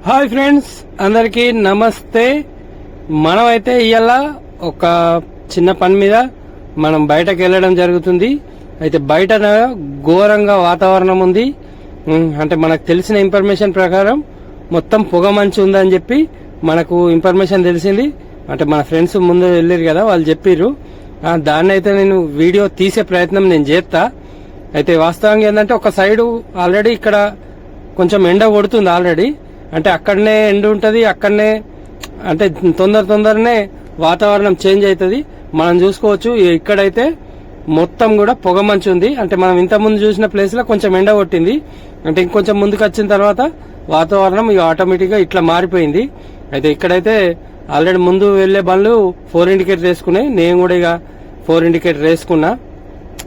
Hi friends, అందరికీ నమస్తే. మనమైతే ఇవాళ ఒక చిన్న పని మీద మనం బయటకు వెళ్ళడం జరుగుతుంది. అయితే బయట ఘోరంగా వాతావరణం ఉంది. అంటే మనకు తెలిసిన ఇన్ఫర్మేషన్ ప్రకారం మొత్తం పొగ మంచు ఉందని చెప్పి మనకు ఇన్ఫర్మేషన్ తెలిసింది. అంటే మన ఫ్రెండ్స్ ముందు వెళ్ళారు కదా, వాళ్ళు చెప్పిర్రు. దాన్ని అయితే నేను వీడియో తీసే ప్రయత్నం నేను చేస్తా. అయితే వాస్తవంగా ఏంటంటే ఒక సైడు ఆల్రెడీ ఇక్కడ కొంచెం ఎండ కొడుతుంది ఆల్రెడీ. అంటే అక్కడనే ఎండ ఉంటుంది, అక్కడనే అంటే తొందరనే వాతావరణం చేంజ్ అవుతుంది. మనం చూసుకోవచ్చు ఇక్కడైతే మొత్తం కూడా పొగ మంచు ఉంది. అంటే మనం ఇంతకుముందు చూసిన ప్లేస్ లో కొంచెం ఎండ కొట్టింది. అంటే ఇంకొంచెం ముందుకు వచ్చిన తర్వాత వాతావరణం ఇక ఆటోమేటిక్ గా ఇట్లా మారిపోయింది. అయితే ఇక్కడైతే ఆల్రెడీ ముందు వెళ్లే బండ్లు 4 ఇండికేటర్ వేసుకున్నాయి. నేను కూడా ఇక 4 ఇండికేటర్ వేసుకున్నా.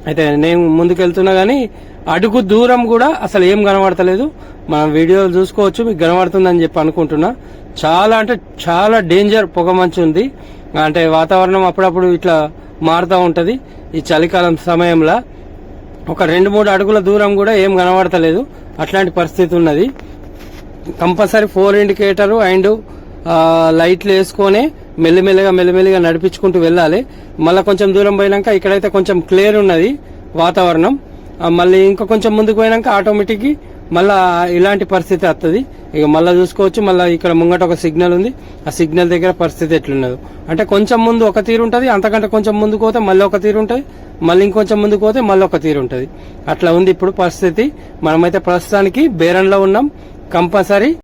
అయితే నేను ముందుకు వెళ్తున్నా గానీ అడుగు దూరం కూడా అసలు ఏం కనబడతలేదు. మనం వీడియోలు చూసుకోవచ్చు, మీకు కనబడుతుందని చెప్పి అనుకుంటున్నా. చాలా అంటే చాలా డేంజర్ పొగ మంచు ఉంది. అంటే వాతావరణం అప్పుడప్పుడు ఇట్లా మారుతూ ఉంటది. ఈ చలికాలం సమయంలో ఒక 2-3 అడుగుల దూరం కూడా ఏం కనబడతలేదు, అట్లాంటి పరిస్థితి ఉన్నది. కంపల్సరీ 4 ఇండికేటర్ అండ్ లైట్లు వేసుకొని మెల్లిమెల్లిగా నడిపించుకుంటూ వెళ్ళాలి. మళ్ళీ కొంచెం దూరం పోయినాక ఇక్కడైతే కొంచెం క్లియర్ ఉన్నది వాతావరణం. మళ్ళీ ఇంకా కొంచెం ముందుకు పోయినాక ఆటోమేటిక్ మళ్ళా ఇలాంటి పరిస్థితి వస్తుంది. ఇక మళ్ళీ చూసుకోవచ్చు. మళ్ళీ ఇక్కడ ముంగట ఒక సిగ్నల్ ఉంది, ఆ సిగ్నల్ దగ్గర పరిస్థితి ఎట్లున్నది అంటే కొంచెం ముందు ఒక తీరు ఉంటుంది, అంతకంటే కొంచెం ముందుకు పోతే మళ్ళీ ఒక తీరు ఉంటుంది, మళ్ళీ ఇంకొంచెం ముందుకు పోతే మళ్ళీ ఒక తీరు ఉంటుంది. అట్లా ఉంది ఇప్పుడు పరిస్థితి. మనమైతే ప్రస్తుతానికి బేరంలో ఉన్నాం. కంపల్సరీ